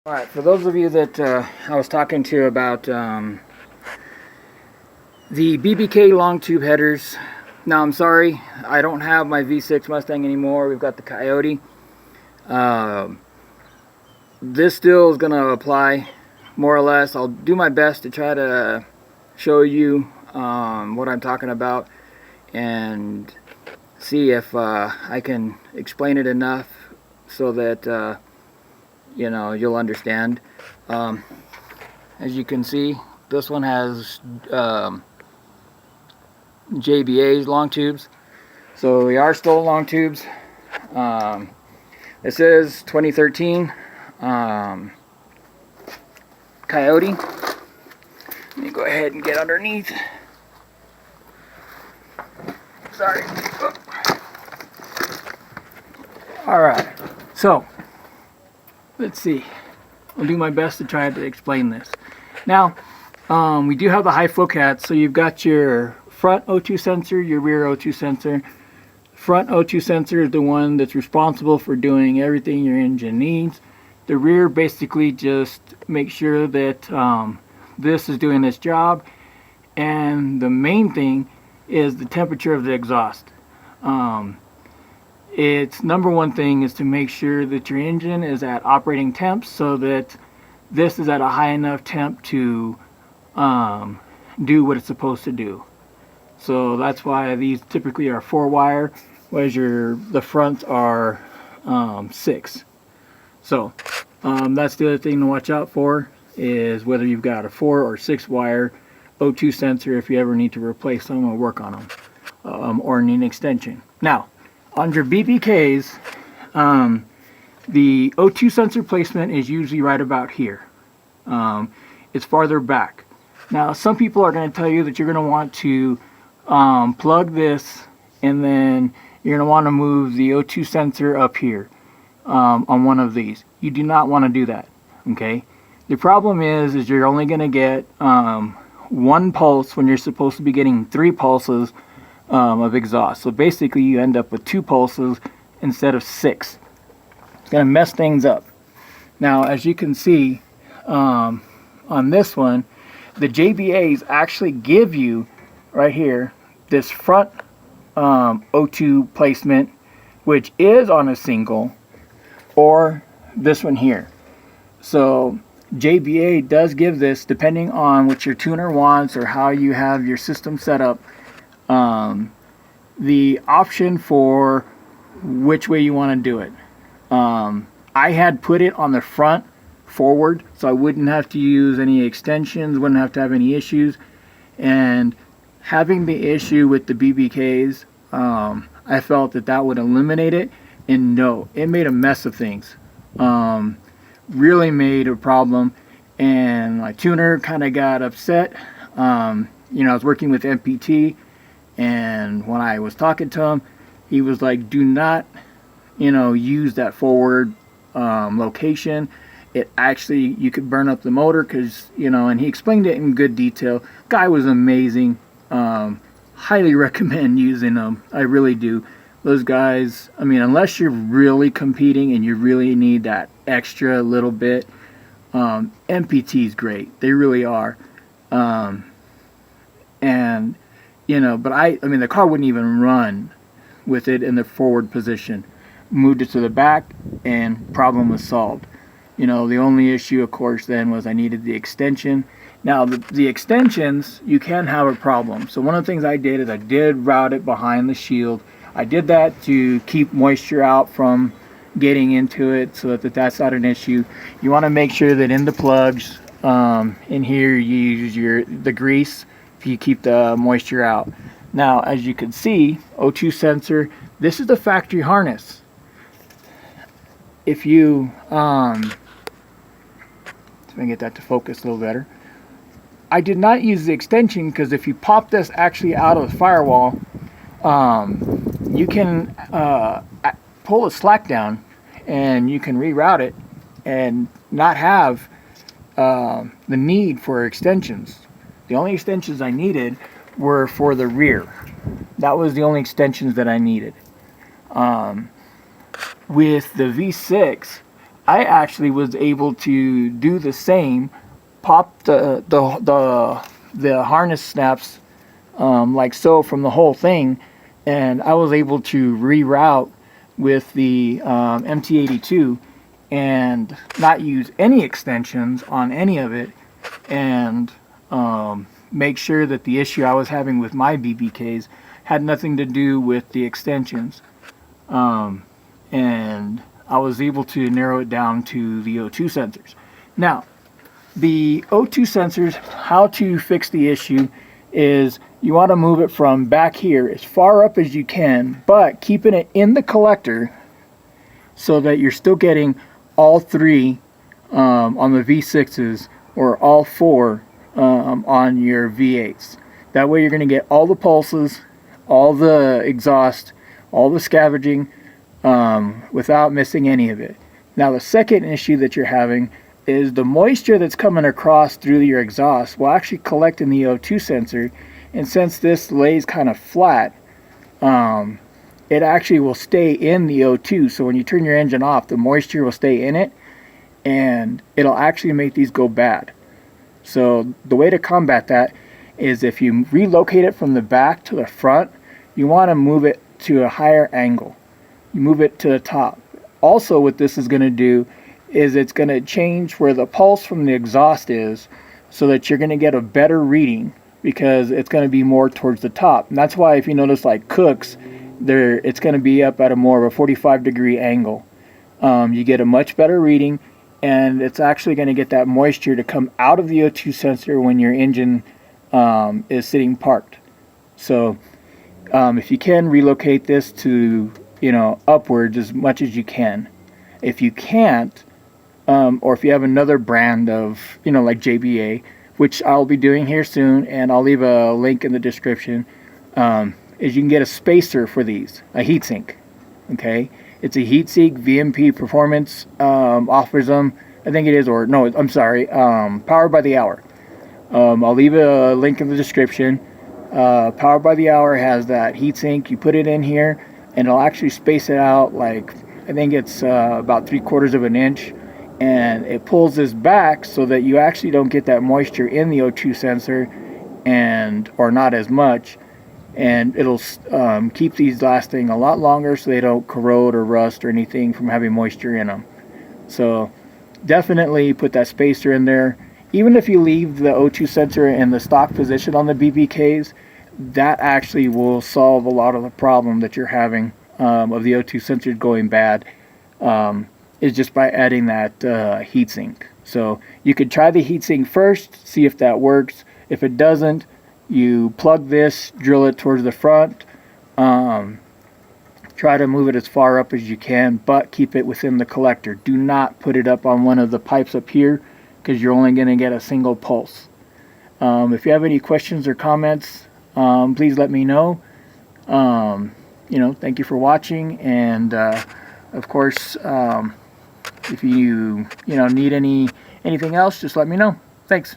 Alright, for those of you that I was talking to about the BBK Long Tube headers, now I'm sorry, I don't have my V6 Mustang anymore. We've got the Coyote. This still is going to apply, more or less. I'll do my best to try to show you what I'm talking about and see if I can explain it enough so that you know, you'll understand. As you can see, this one has JBA's long tubes, so they are still long tubes. This is 2013 Coyote. Let me go ahead and get underneath. Sorry. Alright, so let's see. I'll do my best to try to explain this. Now, we do have the high flow cats, so you've got your front O2 sensor, your rear O2 sensor. Front O2 sensor is the one that's responsible for doing everything your engine needs. The rear basically just makes sure that this is doing its job, and the main thing is the temperature of the exhaust. Its number one thing is to make sure that your engine is at operating temps, so that this is at a high enough temp to do what it's supposed to do. So that's why these typically are 4-wire, whereas the fronts are 6. So that's the other thing to watch out for, is whether you've got a 4 or 6-wire O2 sensor if you ever need to replace them or work on them, or need an extension. Now, on your BBKs, the O2 sensor placement is usually right about here. It's farther back. Now, some people are going to tell you that you're going to want to plug this, and then you're going to want to move the O2 sensor up here on one of these. You do not want to do that. Okay. The problem is you're only going to get 1 pulse when you're supposed to be getting 3 pulses of exhaust. So basically you end up with 2 pulses instead of 6. It's going to mess things up. Now, as you can see on this one, the JBAs actually give you right here this front O2 placement, which is on a single, or this one here. So JBA does give this, depending on what your tuner wants or how you have your system set up, the option for which way you want to do it. I had put it on the front forward, so I wouldn't have to use any extensions, wouldn't have to have any issues. And having the issue with the BBKs, I felt that would eliminate it, and no, it made a mess of things. Really made a problem, and my tuner kind of got upset. You know, I was working with MPT, and when I was talking to him, he was like, do not, you know, use that forward location. It actually, you could burn up the motor, because, you know, and he explained it in good detail. Guy was amazing. Highly recommend using them. I really do. Those guys, I mean, unless you're really competing and you really need that extra little bit, MPT's great. They really are. And, you know, but I mean, the car wouldn't even run with it in the forward position. Moved it to the back, and problem was solved. You know, the only issue, of course, then was I needed the extension. Now, the extensions, you can have a problem. So one of the things I did is I did route it behind the shield. I did that to keep moisture out from getting into it, so that that's not an issue. You want to make sure that in the plugs, in here, you use the grease if you keep the moisture out. Now, as you can see, O2 sensor, this is the factory harness. If you, let me get that to focus a little better. I did not use the extension, because if you pop this actually out of the firewall, you can pull the slack down, and you can reroute it and not have the need for extensions. The only extensions I needed were for the rear. That was the only extensions that I needed. With the V6, I actually was able to do the same, pop the harness snaps like so from the whole thing, and I was able to reroute with the MT82 and not use any extensions on any of it, and make sure that the issue I was having with my BBKs had nothing to do with the extensions. And I was able to narrow it down to the O2 sensors. Now, the O2 sensors, how to fix the issue is you want to move it from back here as far up as you can, but keeping it in the collector so that you're still getting all three on the V6s, or all four on your V8s. That way you're going to get all the pulses, all the exhaust, all the scavenging, without missing any of it. Now the second issue that you're having is the moisture that's coming across through your exhaust will actually collect in the O2 sensor, and since this lays kind of flat, it actually will stay in the O2. So when you turn your engine off, the moisture will stay in it, and it'll actually make these go bad. So the way to combat that is, if you relocate it from the back to the front, you want to move it to a higher angle. You move it to the top. Also, what this is going to do is it's going to change where the pulse from the exhaust is, so that you're going to get a better reading, because it's going to be more towards the top. And that's why, if you notice, like Cooks, it's going to be up at a more of a 45-degree angle. You get a much better reading, and it's actually going to get that moisture to come out of the O2 sensor when your engine is sitting parked. So if you can, relocate this to, upwards as much as you can. If you can't, or if you have another brand of, like JBA, which I'll be doing here soon, and I'll leave a link in the description, is you can get a spacer for these, a heatsink. Okay, it's a heatsink. VMP Performance offers them, I think it is, or no, I'm sorry, Powered by the Hour. I'll leave a link in the description. Powered by the Hour has that heatsink. You put it in here, and it'll actually space it out, like, I think it's about 3/4 of an inch, and it pulls this back so that you actually don't get that moisture in the O2 sensor, or not as much, and it'll keep these lasting a lot longer, so they don't corrode or rust or anything from having moisture in them. So definitely put that spacer in there. Even if you leave the O2 sensor in the stock position on the BBKs, that actually will solve a lot of the problem that you're having of the O2 sensor going bad, is just by adding that heatsink. So you could try the heatsink first, see if that works. If it doesn't, you plug this, drill it towards the front, try to move it as far up as you can, but keep it within the collector. Do not put it up on one of the pipes up here, because you're only going to get a single pulse. If you have any questions or comments, please let me know. Thank you for watching, and of course, if you need anything else, just let me know. Thanks.